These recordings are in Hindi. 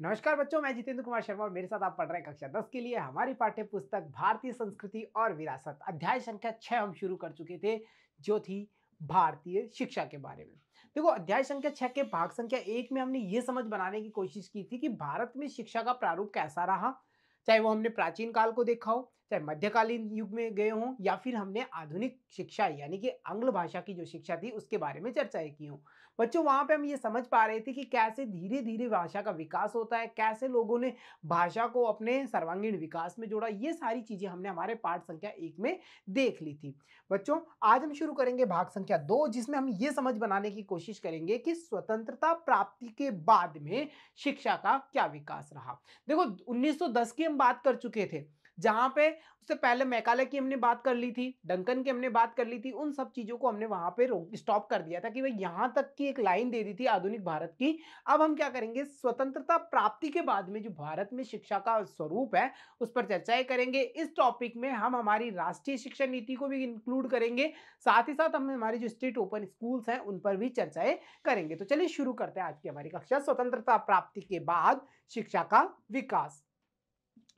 नमस्कार बच्चों, मैं जितेंद्र कुमार शर्मा और मेरे साथ आप पढ़ रहे हैं कक्षा 10 के लिए हमारी पाठ्य पुस्तक भारतीय संस्कृति और विरासत अध्याय संख्या 6 हम शुरू कर चुके थे, जो थी भारतीय शिक्षा के बारे में। देखो, अध्याय संख्या 6 के भाग संख्या 1 में हमने ये समझ बनाने की कोशिश की थी कि भारत में शिक्षा का प्रारूप कैसा रहा, चाहे वो हमने प्राचीन काल को देखा हो, चाहे मध्यकालीन युग में गए हों, या फिर हमने आधुनिक शिक्षा यानी कि आंग्ल भाषा की जो शिक्षा थी उसके बारे में चर्चाएं की हों। बच्चों, वहां पे हम ये समझ पा रहे थे कि कैसे धीरे धीरे भाषा का विकास होता है, कैसे लोगों ने भाषा को अपने सर्वांगीण विकास में जोड़ा। ये सारी चीजें हमने हमारे पाठ संख्या 1 में देख ली थी। बच्चों, आज हम शुरू करेंगे भाग संख्या 2, जिसमें हम ये समझ बनाने की कोशिश करेंगे कि स्वतंत्रता प्राप्ति के बाद में शिक्षा का क्या विकास रहा। देखो, 1910 की हम बात कर चुके थे, जहां पे उससे पहले मैकाले की हमने बात कर ली थी, डंकन की हमने बात कर ली थी। उन सब चीजों को हमने वहां पे स्टॉप कर दिया था कि भाई यहां तक की एक लाइन दे दी थी आधुनिक भारत की। अब हम क्या करेंगे, स्वतंत्रता प्राप्ति के बाद में जो भारत में शिक्षा का स्वरूप है उस पर चर्चाएं करेंगे। इस टॉपिक में हम हमारी राष्ट्रीय शिक्षा नीति को भी इंक्लूड करेंगे, साथ ही साथ हम हमारी जो स्टेट ओपन स्कूल्स हैं उन पर भी चर्चाएं करेंगे। तो चलिए शुरू करते हैं आज की हमारी कक्षा, स्वतंत्रता प्राप्ति के बाद शिक्षा का विकास।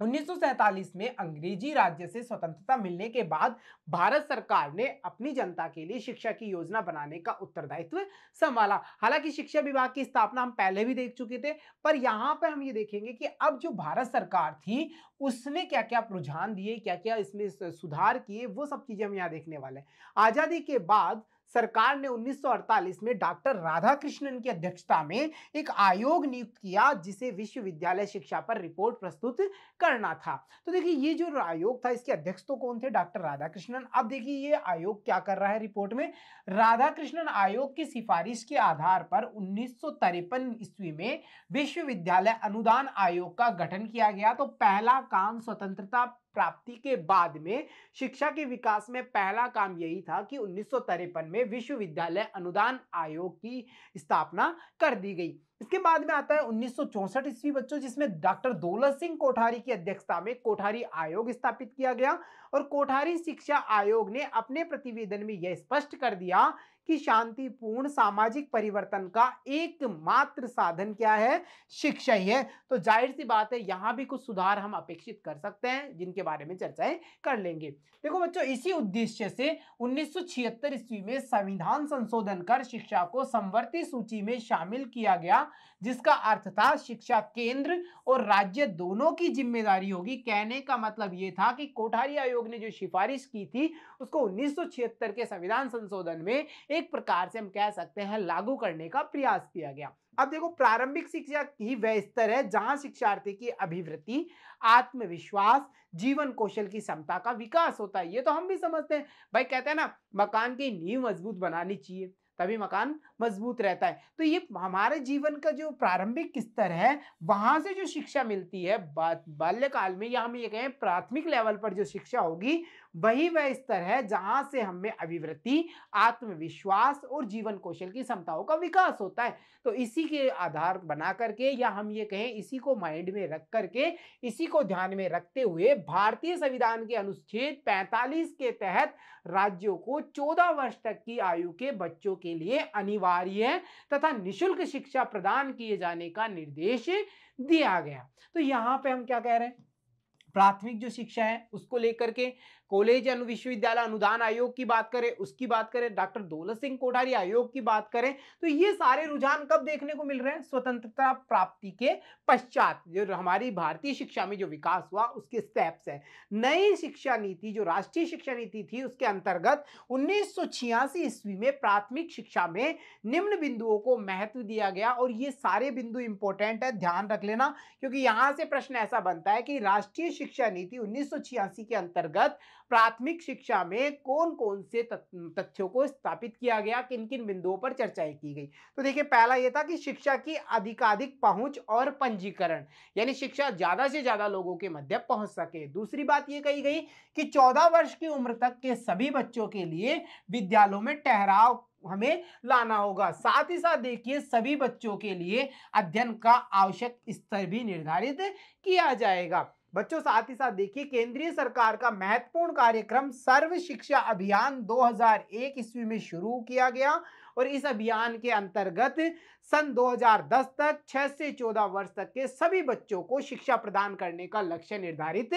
1947 में अंग्रेजी राज्य से स्वतंत्रता मिलने के बाद भारत सरकार ने अपनी जनता के लिए शिक्षा की योजना बनाने का उत्तरदायित्व संभाला। हालांकि शिक्षा विभाग की स्थापना हम पहले भी देख चुके थे, पर यहां पे हम ये देखेंगे कि अब जो भारत सरकार थी उसने क्या क्या रुझान दिए, क्या क्या इसमें सुधार किए, वो सब चीजें हम यहाँ देखने वाले हैं। आजादी के बाद सरकार ने 1948 में डॉक्टर राधाकृष्णन की अध्यक्षता में एक आयोग नियुक्त किया, जिसे विश्वविद्यालय शिक्षा पर रिपोर्ट प्रस्तुत करना था। तो देखिए, ये जो आयोग था इसके अध्यक्ष तो कौन थे, डॉक्टर राधाकृष्णन। अब देखिए ये आयोग क्या कर रहा है रिपोर्ट में। राधाकृष्णन आयोग की सिफारिश के आधार पर 1953 ईस्वी में विश्वविद्यालय अनुदान आयोग का गठन किया गया। तो पहला काम स्वतंत्रता प्राप्ति के बाद में शिक्षा के विकास में पहला काम यही था कि 1953 में विश्वविद्यालय अनुदान आयोग की स्थापना कर दी गई। इसके बाद में आता है 1964 ईस्वी बच्चों, जिसमें डॉक्टर दौलत सिंह कोठारी की अध्यक्षता में कोठारी आयोग स्थापित किया गया। और कोठारी शिक्षा आयोग ने अपने प्रतिवेदन में यह स्पष्ट कर दिया कि शांतिपूर्ण सामाजिक परिवर्तन का एकमात्र साधन क्या है, शिक्षा ही है। तो जाहिर सी बात है यहां भी कुछ सुधार हम अपेक्षित कर सकते हैं, जिनके बारे में चर्चाएं कर लेंगे। देखो बच्चों, इसी उद्देश्य से 1976 ईस्वी में संविधान संशोधन कर शिक्षा को समवर्ती सूची में शामिल किया गया, जिसका अर्थ था शिक्षा केंद्र और राज्य दोनों की जिम्मेदारी होगी। कहने का मतलब यह था कि कोठारी आयोग ने जो सिफारिश की थी उसको 1976 के संविधान संशोधन में एक प्रकार से हम कह सकते हैं लागू करने का प्रयास किया गया। अब देखो, प्रारंभिक शिक्षा ही वह स्तर है जहां शिक्षार्थी की अभिवृत्ति, आत्मविश्वास, जीवन कौशल की क्षमता का विकास होता है। ये तो हम भी समझते हैं भाई, कहते हैं ना मकान की नींव मजबूत बनानी चाहिए तभी मकान मजबूत रहता है। तो ये हमारे जीवन का जो प्रारंभिक स्तर है वहां से जो शिक्षा मिलती है बाल्यकाल में, या हम ये कहें प्राथमिक लेवल पर जो शिक्षा होगी, वही वह स्तर है जहां से हमें अभिवृत्ति, आत्मविश्वास और जीवन कौशल की क्षमताओं का विकास होता है। तो इसी के आधार बना करके, या हम ये कहें इसी को माइंड में रख करके, इसी को ध्यान में रखते हुए भारतीय संविधान के अनुच्छेद 45 के तहत राज्यों को 14 वर्ष तक की आयु के बच्चों के लिए अनिवार्य तथा निःशुल्क शिक्षा प्रदान किए जाने का निर्देश दिया गया। तो यहां पे हम क्या कह रहे हैं, प्राथमिक जो शिक्षा है उसको लेकर के कॉलेज या विश्वविद्यालय अनुदान आयोग की बात करें, उसकी बात करें, डॉक्टर दौलत सिंह कोठारी आयोग की बात करें, तो ये सारे रुझान कब देखने को मिल रहे हैं, स्वतंत्रता प्राप्ति के पश्चात जो हमारी भारतीय शिक्षा में जो विकास हुआ उसके स्टेप्स है। नई शिक्षा नीति जो राष्ट्रीय शिक्षा नीति थी उसके अंतर्गत 1986 ईस्वी में प्राथमिक शिक्षा में निम्न बिंदुओं को महत्व दिया गया। और ये सारे बिंदु इंपॉर्टेंट है, ध्यान रख लेना, क्योंकि यहां से प्रश्न ऐसा बनता है कि राष्ट्रीय शिक्षा नीति 1986 के अंतर्गत प्राथमिक शिक्षा में कौन कौन से तथ्यों को स्थापित किया गया, किन किन बिंदुओं पर चर्चाएं की गई। तो देखिए, पहला यह था कि शिक्षा की अधिकाधिक पहुंच और पंजीकरण, यानी शिक्षा ज्यादा से ज्यादा लोगों के मध्य पहुंच सके। दूसरी बात यह कही गई कि 14 वर्ष की उम्र तक के सभी बच्चों के लिए विद्यालयों में ठहराव हमें लाना होगा। साथ ही साथ देखिए, सभी बच्चों के लिए अध्ययन का आवश्यक स्तर भी निर्धारित किया जाएगा। बच्चों, साथ ही साथ देखिए, केंद्रीय सरकार का महत्वपूर्ण कार्यक्रम सर्व शिक्षा अभियान 2001 ईस्वी में शुरू किया गया और इस अभियान के अंतर्गत सन 2010 तक 6 से 14 वर्ष तक के सभी बच्चों को शिक्षा प्रदान करने का लक्ष्य निर्धारित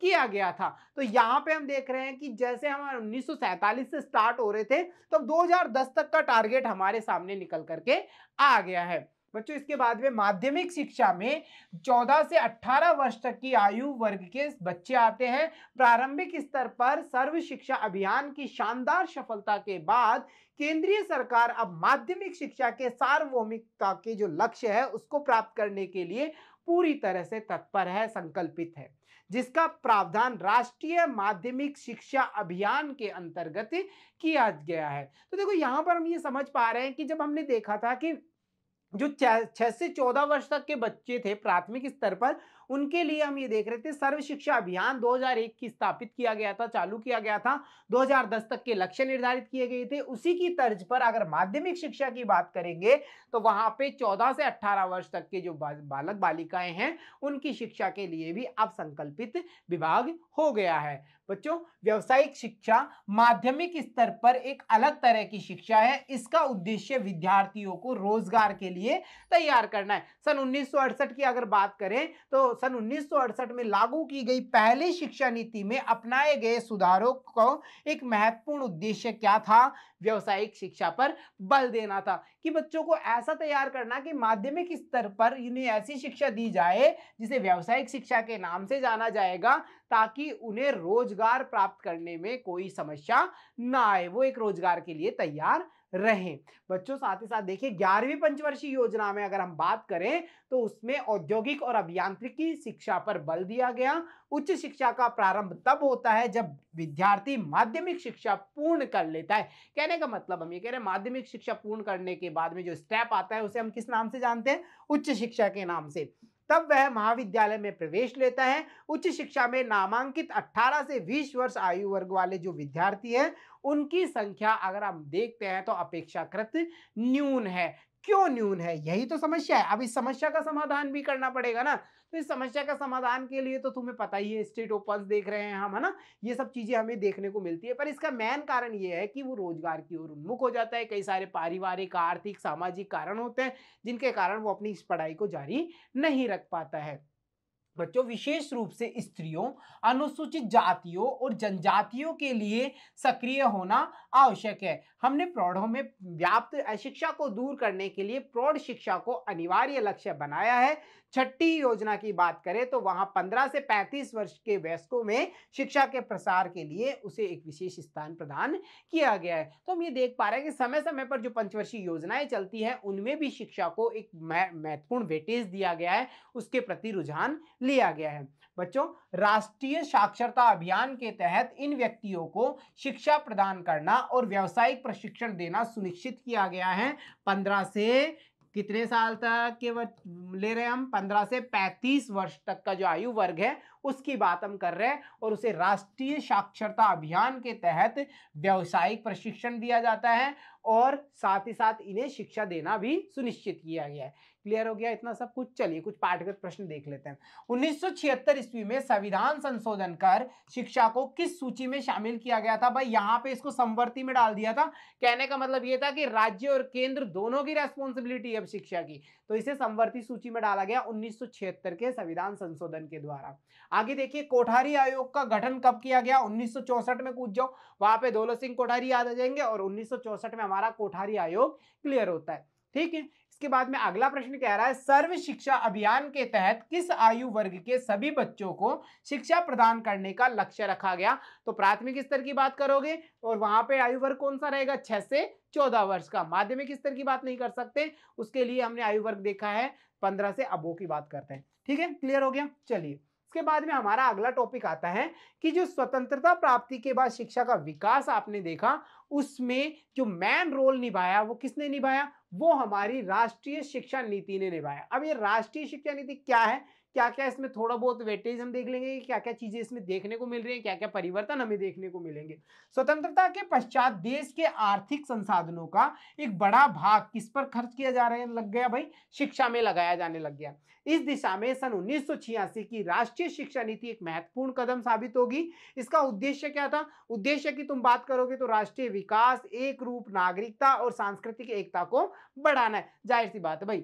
किया गया था। तो यहाँ पे हम देख रहे हैं कि जैसे हम 1947 से स्टार्ट हो रहे थे, तो 2010 तक का टारगेट हमारे सामने निकल करके आ गया है। बच्चों, इसके बाद में माध्यमिक शिक्षा में 14 से 18 वर्ष तक की आयु वर्ग के बच्चे आते हैं। प्रारंभिक स्तर पर सर्व शिक्षा अभियान की शानदार सफलता के बाद केंद्रीय सरकार अब माध्यमिक शिक्षा के सार्वभौमिकता के जो लक्ष्य है उसको प्राप्त करने के लिए पूरी तरह से तत्पर है, संकल्पित है, जिसका प्रावधान राष्ट्रीय माध्यमिक शिक्षा अभियान के अंतर्गत किया गया है। तो देखो, यहां पर हम ये समझ पा रहे हैं कि जब हमने देखा था कि जो 6 से 14 वर्ष तक के बच्चे थे प्राथमिक स्तर पर, उनके लिए हम ये देख रहे थे सर्व शिक्षा अभियान 2001 की स्थापित किया गया था, चालू किया गया था। 2010 तक के लक्ष्य निर्धारित किए गए थे। उसी की तर्ज पर अगर माध्यमिक शिक्षा की बात करेंगे तो वहां पे 14 से 18 वर्ष तक के जो बालक बालिकाएं हैं उनकी शिक्षा के लिए भी अब संकल्पित विभाग हो गया है। बच्चों, व्यावसायिक शिक्षा माध्यमिक स्तर पर एक अलग तरह की शिक्षा है। इसका उद्देश्य विद्यार्थियों को रोजगार के लिए तैयार करना है। सन 1968 की अगर बात करें तो सन 1968 में लागू की गई पहली शिक्षा नीति में अपनाए गए सुधारों को एक महत्वपूर्ण उद्देश्य क्या था? व्यावसायिक शिक्षा पर बल देना था कि बच्चों को ऐसा तैयार करना कि माध्यमिक स्तर पर इन्हें ऐसी शिक्षा दी जाए जिसे व्यावसायिक शिक्षा के नाम से जाना जाएगा, ताकि उन्हें रोजगार प्राप्त करने में कोई समस्या ना आए, वो एक रोजगार के लिए तैयार रहें। बच्चों, साथ ही साथ देखिए 11वीं पंचवर्षीय योजना में अगर हम बात करें तो उसमें औद्योगिक और अभियांत्रिकी शिक्षा पर बल दिया गया। उच्च शिक्षा का प्रारंभ तब होता है जब विद्यार्थी माध्यमिक शिक्षा पूर्ण कर लेता है। कहने का मतलब हम ये कह रहे हैं, माध्यमिक शिक्षा पूर्ण करने के बाद में जो स्टेप आता है उसे हम किस नाम से जानते हैं? उच्च शिक्षा के नाम से। तब वह महाविद्यालय में प्रवेश लेता है। उच्च शिक्षा में नामांकित 18 से 20 वर्ष आयु वर्ग वाले जो विद्यार्थी हैं उनकी संख्या अगर हम देखते हैं तो अपेक्षाकृत न्यून है। क्यों न्यून है? यही तो समस्या है। अब इस समस्या का समाधान भी करना पड़ेगा ना। तो इस समस्या का समाधान के लिए तो तुम्हें पता ही है, स्टेट ओपन्स देख रहे हैं हम, है ना, ये सब चीजें हमें देखने को मिलती है। पर इसका मेन कारण ये है कि वो रोजगार की ओर उन्मुख हो जाता है। कई सारे पारिवारिक, आर्थिक, सामाजिक कारण होते हैं जिनके कारण वो अपनी इस पढ़ाई को जारी नहीं रख पाता है। बच्चों, विशेष रूप से स्त्रियों, अनुसूचित जातियों और जनजातियों के लिए सक्रिय होना आवश्यक है। हमने प्रौढ़ों में व्याप्त अशिक्षा को दूर करने के लिए प्रौढ़ शिक्षा को अनिवार्य लक्ष्य बनाया है। छठी योजना की बात करें तो वहां 15 से 35 वर्ष के वयस्कों में शिक्षा के प्रसार के लिए उसे एक विशेष स्थान प्रदान किया गया है। तो हम ये देख पा रहे हैं कि समय समय पर जो पंचवर्षीय योजनाएं चलती हैं उनमें भी शिक्षा को एक महत्वपूर्ण वेटेज दिया गया है, उसके प्रति रुझान लिया गया है। बच्चों, राष्ट्रीय साक्षरता अभियान के तहत इन व्यक्तियों को शिक्षा प्रदान करना और व्यावसायिक प्रशिक्षण देना सुनिश्चित किया गया है। 15 से कितने साल तक के ले रहे हैं हम? 15 से 35 वर्ष तक का जो आयु वर्ग है उसकी बात हम कर रहे हैं, और उसे राष्ट्रीय साक्षरता अभियान के तहत व्यावसायिक प्रशिक्षण दिया जाता है और साथ ही साथ इन्हें शिक्षा देना भी सुनिश्चित किया गया है। क्लियर हो गया इतना सब कुछ? चलिए कुछ पाठगत प्रश्न देख लेते हैं। 1976 ईस्वी में संविधान संशोधन कर शिक्षा को किस सूची में शामिल किया गया था? भाई यहाँ पे इसको समवर्ती में डाल दिया था। कहने का मतलब ये था कि राज्य और केंद्र दोनों की रेस्पॉन्सिबिलिटी है अब शिक्षा की, तो इसे समवर्ती सूची में डाला गया 1976 के संविधान संशोधन के द्वारा। आगे देखिए, कोठारी आयोग का गठन कब किया गया? 1964 में कूद जाओ, वहां पे दौलत सिंह कोठारी याद आ जाएंगे और 1964 में हमारा कोठारी आयोग क्लियर होता है। ठीक है, इसके बाद में अगला प्रश्न कह रहा है, सर्व शिक्षा अभियान के तहत किस आयु वर्ग के सभी बच्चों को शिक्षा प्रदान करने का लक्ष्य रखा गया? तो प्राथमिक स्तर की बात करोगे और वहां पे आयु वर्ग कौन सा रहेगा? 6 से 14 वर्ष का। माध्यमिक स्तर की बात नहीं कर सकते, उसके लिए हमने आयु वर्ग देखा है 15 से अबो की बात करते हैं। ठीक है, क्लियर हो गया? चलिए, इसके बाद में हमारा अगला टॉपिक आता है कि जो स्वतंत्रता प्राप्ति के बाद शिक्षा का विकास आपने देखा, उसमें जो मेन रोल निभाया वो किसने निभाया? वो हमारी राष्ट्रीय शिक्षा नीति ने निभाया। अब ये राष्ट्रीय शिक्षा नीति क्या है, क्या क्या इसमें थोड़ा बहुत वेटेज हम देख लेंगे कि क्या क्या चीजें इसमें देखने को मिल रही है, क्या क्या परिवर्तन हमें देखने को मिलेंगे। स्वतंत्रता के पश्चात देश के आर्थिक संसाधनों का एक बड़ा भाग किस पर खर्च किया जा रहा लग गया? भाई शिक्षा में लगाया जाने लग गया। इस दिशा में सन 1986 की राष्ट्रीय शिक्षा नीति एक महत्वपूर्ण कदम साबित होगी। इसका उद्देश्य क्या था? उद्देश्य की तुम बात करोगे तो राष्ट्रीय विकास, एक रूप नागरिकता और सांस्कृतिक एकता को बढ़ाना है। जाहिर सी बात है भाई,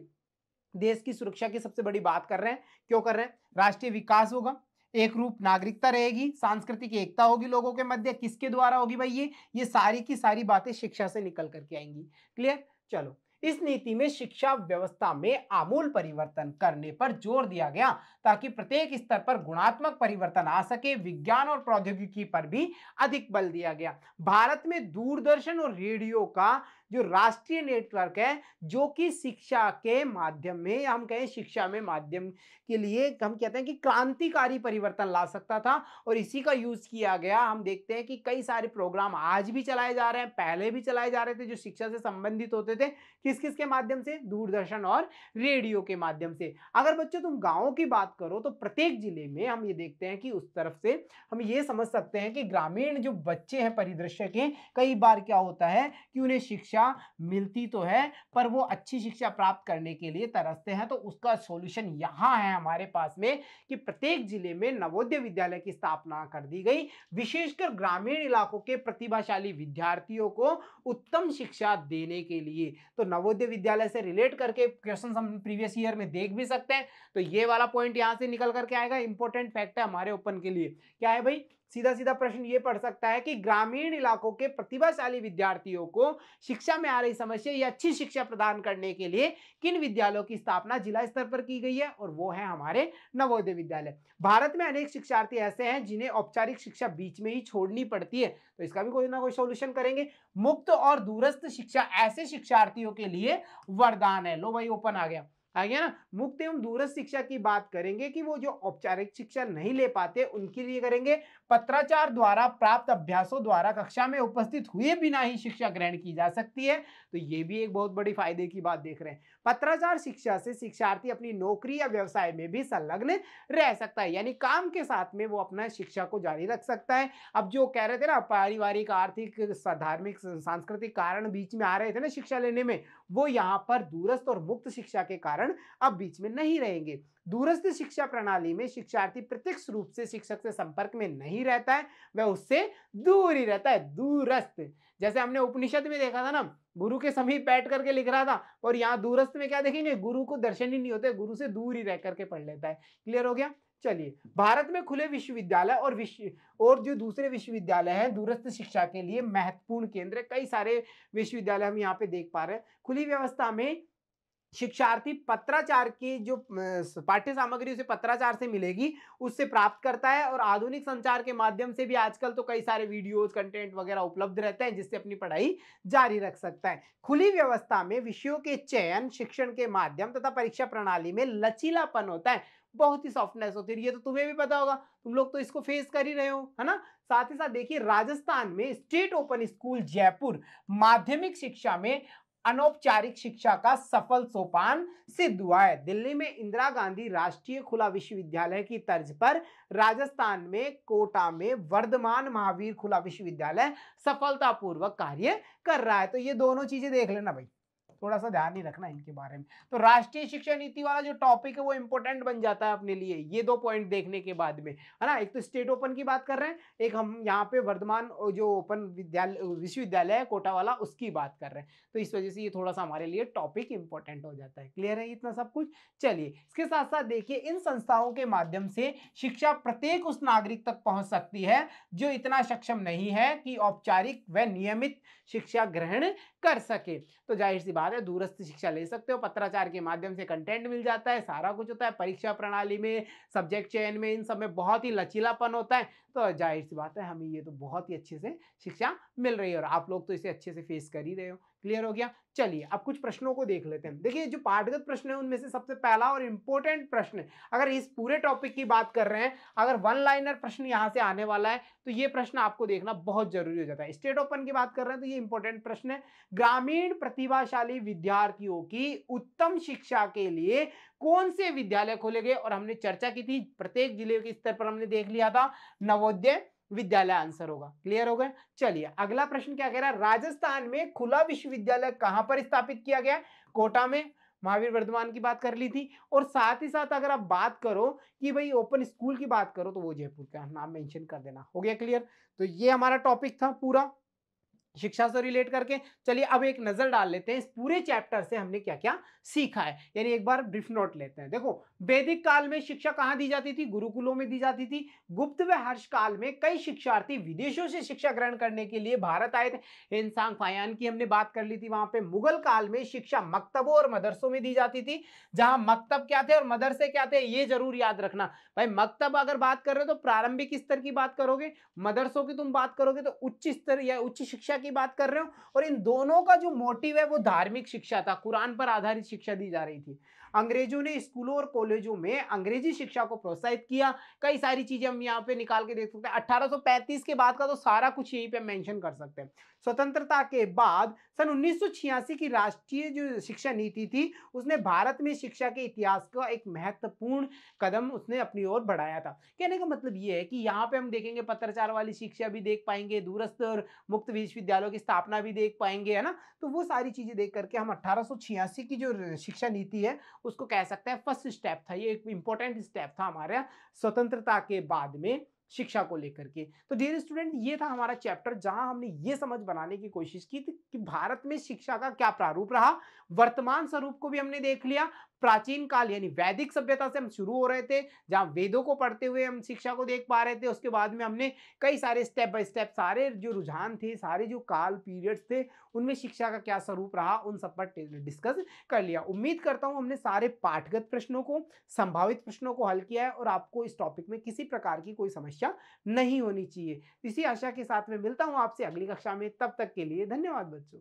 देश की सुरक्षा की सबसे बड़ी बात कर रहे हैं। क्यों कर रहे हैं? राष्ट्रीय विकास होगा, एक रूप नागरिकता रहेगी, सांस्कृतिक एकता होगी लोगों के मध्य। किसके द्वारा होगी भाई? ये सारी की सारी बातें शिक्षा से निकल करके आएंगी। क्लियर? चलो, इस नीति में शिक्षा व्यवस्था में आमूल परिवर्तन करने पर जोर दिया गया ताकि प्रत्येक स्तर पर गुणात्मक परिवर्तन आ सके। विज्ञान और प्रौद्योगिकी पर भी अधिक बल दिया गया। भारत में दूरदर्शन और रेडियो का जो राष्ट्रीय नेटवर्क है, जो कि शिक्षा के माध्यम में, हम कहें शिक्षा में माध्यम के लिए हम कहते हैं कि क्रांतिकारी परिवर्तन ला सकता था, और इसी का यूज किया गया। हम देखते हैं कि कई सारे प्रोग्राम आज भी चलाए जा रहे हैं, पहले भी चलाए जा रहे थे, जो शिक्षा से संबंधित होते थे। किस किस के माध्यम से? दूरदर्शन और रेडियो के माध्यम से। अगर बच्चों तुम गांवों की बात करो तो प्रत्येक जिले में हम ये देखते हैं कि उस तरफ से हम ये समझ सकते हैं कि ग्रामीण जो बच्चे हैं परिदृश्य के, कई बार क्या होता है कि उन्हें शिक्षा मिलती तो है, पर वो अच्छी शिक्षा प्राप्त करने के लिए तरसते हैं। तो उसका सॉल्यूशन यहाँ है हमारे पास में कि प्रत्येक जिले में नवोदय विद्यालय की स्थापना कर दी गई, विशेषकर ग्रामीण इलाकों के प्रतिभाशाली विद्यार्थियों को उत्तम शिक्षा देने के लिए। तो नवोदय विद्यालय से रिलेट करके क्वेश्चन हम प्रीवियस ईयर में देख भी सकते हैं। तो ये वाला पॉइंट यहां से निकल करके आएगा, इंपॉर्टेंट फैक्ट है हमारे ओपन के लिए। क्या है भाई? सीधा सीधा प्रश्न ये पढ़ सकता है कि ग्रामीण इलाकों के प्रतिभाशाली विद्यार्थियों को शिक्षा में आ रही समस्या या अच्छी शिक्षा प्रदान करने के लिए किन विद्यालयों की स्थापना जिला स्तर पर की गई है, और वो है हमारे नवोदय विद्यालय। भारत में अनेक शिक्षार्थी ऐसे हैं जिन्हें औपचारिक शिक्षा बीच में ही छोड़नी पड़ती है, तो इसका भी कोई ना कोई सॉल्यूशन करेंगे। मुक्त और दूरस्थ शिक्षा ऐसे शिक्षार्थियों के लिए वरदान है। लो भाई, ओपन आ गया ना। मुक्त एवं दूरस्थ शिक्षा की बात करेंगे कि वो जो औपचारिक शिक्षा नहीं ले पाते उनके लिए करेंगे। पत्राचार द्वारा प्राप्त अभ्यासों द्वारा कक्षा में उपस्थित हुए बिना ही शिक्षा ग्रहण की जा सकती है, तो ये भी एक बहुत बड़ी फायदे की बात देख रहे हैं। पत्राचार शिक्षा से शिक्षार्थी अपनी नौकरी या व्यवसाय में भी संलग्न रह सकता है, यानी काम के साथ में वो अपना शिक्षा को जारी रख सकता है। अब जो कह रहे थे ना, पारिवारिक, आर्थिक, धार्मिक, सांस्कृतिक कारण बीच में आ रहे थे ना शिक्षा लेने में, वो यहाँ पर दूरस्थ और मुक्त शिक्षा के कारण अब बीच में नहीं रहेंगे। दूरस्थ शिक्षा प्रणाली में शिक्षार्थी प्रत्यक्ष रूप से शिक्षक से संपर्क में नहीं रहता है, वह उससे दूर ही रहता है। दूरस्थ, जैसे हमने उपनिषद में देखा था ना, गुरु के समीप बैठ करके लिख रहा था, और यहाँ दूरस्थ में क्या देखेंगे? गुरु को दर्शन ही नहीं होते, गुरु से दूर ही रह करके पढ़ लेता है। क्लियर हो गया? चलिए, भारत में खुले विश्वविद्यालय और जो दूसरे विश्वविद्यालय हैं दूरस्थ शिक्षा के लिए महत्वपूर्ण केंद्र, कई सारे विश्वविद्यालय हम यहाँ पे देख पा रहे हैं। खुली व्यवस्था में शिक्षार्थी पत्राचार की जो पाठ्य सामग्री उसे पत्राचार से मिलेगी उससे प्राप्त करता है, और आधुनिक संचार के माध्यम से भी आजकल तो कई सारे वीडियोस, कंटेंट वगैरह उपलब्ध रहते हैं, जिससे अपनी पढ़ाई जारी रख सकता है। खुली व्यवस्था में विषयों के चयन, शिक्षण के माध्यम तथा परीक्षा प्रणाली में लचीलापन होता है, बहुत ही सॉफ्टनेस होती है। ये तो तुम्हें भी पता होगा, तुम लोग तो इसको फेस कर ही रहे हो, है ना। साथ ही साथ देखिए, राजस्थान में स्टेट ओपन स्कूल जयपुर माध्यमिक शिक्षा में अनौपचारिक शिक्षा का सफल सोपान सिद्ध हुआ है। दिल्ली में इंदिरा गांधी राष्ट्रीय खुला विश्वविद्यालय की तर्ज पर राजस्थान में कोटा में वर्धमान महावीर खुला विश्वविद्यालय सफलतापूर्वक कार्य कर रहा है। तो ये दोनों चीजें देख लेना भाई, थोड़ा सा ध्यान ही रखना इनके बारे में। तो राष्ट्रीय शिक्षा नीति वाला जो टॉपिक है वो इंपॉर्टेंट बन जाता है अपने लिए, ये दो पॉइंट देखने के बाद में, है ना। एक तो स्टेट ओपन की बात कर रहे हैं, एक हम यहाँ पे वर्धमान जो ओपन विश्वविद्यालय है कोटा वाला, उसकी बात कर रहे हैं। तो इस वजह से ये थोड़ा सा हमारे लिए टॉपिक इंपॉर्टेंट हो जाता है। क्लियर है इतना सब कुछ? चलिए, इसके साथ साथ देखिए, इन संस्थाओं के माध्यम से शिक्षा प्रत्येक उस नागरिक तक पहुंच सकती है जो इतना सक्षम नहीं है कि औपचारिक व नियमित शिक्षा ग्रहण कर सके। तो जाहिर सी बात है, दूरस्थ शिक्षा ले सकते हो, पत्राचार के माध्यम से कंटेंट मिल जाता है, सारा कुछ होता है। परीक्षा प्रणाली में, सब्जेक्ट चयन में, इन सब में बहुत ही लचीलापन होता है। तो जाहिर सी बात है, हमें ये तो बहुत ही अच्छे से शिक्षा मिल रही है, और आप लोग तो इसे अच्छे से फेस कर ही रहे हो। क्लियर हो गया? चलिए, अब कुछ प्रश्नों को देख लेते हैं। देखिए, जो पाठगत प्रश्न है उनमें से सबसे पहला और इंपॉर्टेंट प्रश्न, अगर इस पूरे टॉपिक की बात कर रहे हैं, अगर वन लाइनर प्रश्न यहां से आने वाला है, तो ये प्रश्न आपको देखना बहुत जरूरी हो जाता है। स्टेट ओपन की बात कर रहे हैं तो ये इंपॉर्टेंट प्रश्न है। ग्रामीण प्रतिभाशाली विद्यार्थियों की उत्तम शिक्षा के लिए कौन से विद्यालय खोले गए, और हमने चर्चा की थी, प्रत्येक जिले के स्तर पर हमने देख लिया था, नवोदय विद्यालय आंसर होगा। क्लियर हो गया? चलिए, अगला प्रश्न क्या कह रहा है? राजस्थान में खुला विश्वविद्यालय कहां पर स्थापित किया गया? कोटा में। महावीर वर्धमान की बात कर ली थी, और साथ ही साथ अगर आप बात करो कि भाई ओपन स्कूल की बात करो, तो वो जयपुर का नाम मेंशन कर देना। हो गया क्लियर? तो ये हमारा टॉपिक था पूरा। शिक्षा से रिलेट करके चलिए अब एक नजर डाल लेते हैं इस पूरे चैप्टर से हमने क्या क्या सीखा है, यानी एक बार ब्रीफ नोट लेते हैं। देखो, वैदिक काल में शिक्षा कहाँ दी जाती थी? गुरुकुलों में दी जाती थी। गुप्त व हर्ष काल में कई शिक्षार्थी विदेशों से शिक्षा ग्रहण करने के लिए भारत आए थे। हिंसांग फायान की हमने बात कर ली थी वहां पे। मुगल काल में शिक्षा मकतबों और मदरसों में दी जाती थी। जहां मकतब क्या थे और मदरसे क्या थे, ये जरूर याद रखना भाई। मकतब अगर बात कर रहे हो तो प्रारंभिक स्तर की बात करोगे, मदरसों की तुम बात करोगे तो उच्च स्तर या उच्च शिक्षा की बात कर रहे हो। और इन दोनों का जो मोटिव है वो धार्मिक शिक्षा था, कुरान पर आधारित शिक्षा दी जा रही थी। अंग्रेजों ने स्कूलों और कॉलेजों में अंग्रेजी शिक्षा को प्रोत्साहित किया। कई सारी चीजें हम यहाँ पे निकाल के देख सकते हैं। 1835 के बाद का तो सारा कुछ यहीं पे मेंशन कर सकते हैं। स्वतंत्रता के बाद सन 1986 की राष्ट्रीय जो शिक्षा नीति थी, उसने भारत में शिक्षा के इतिहास का एक महत्वपूर्ण कदम उसने अपनी ओर बढ़ाया था। कहने का मतलब ये है कि यहाँ पे हम देखेंगे पत्राचार वाली शिक्षा भी देख पाएंगे, दूरस्थ और मुक्त विश्वविद्यालयों की स्थापना भी देख पाएंगे, है ना। तो वो सारी चीजें देख करके हम 1886 की जो शिक्षा नीति है उसको कह सकते हैं फर्स्ट स्टेप था, ये एक इंपॉर्टेंट स्टेप था हमारे स्वतंत्रता के बाद में शिक्षा को लेकर के। तो डियर स्टूडेंट, ये था हमारा चैप्टर जहां हमने ये समझ बनाने की कोशिश की थी कि भारत में शिक्षा का क्या प्रारूप रहा। वर्तमान स्वरूप को भी हमने देख लिया। प्राचीन काल यानी वैदिक सभ्यता से हम शुरू हो रहे थे, जहां वेदों को पढ़ते हुए हम शिक्षा को देख पा रहे थे। उसके बाद में हमने कई सारे स्टेप बाय स्टेप सारे जो रुझान थे, सारे जो काल पीरियड्स थे, उनमें शिक्षा का क्या स्वरूप रहा, उन सब पर डिस्कस कर लिया। उम्मीद करता हूं हमने सारे पाठगत प्रश्नों को, संभावित प्रश्नों को हल किया है और आपको इस टॉपिक में किसी प्रकार की कोई समस्या नहीं होनी चाहिए। इसी आशा के साथ मैं मिलता हूं आपसे अगली कक्षा में। तब तक के लिए धन्यवाद बच्चों।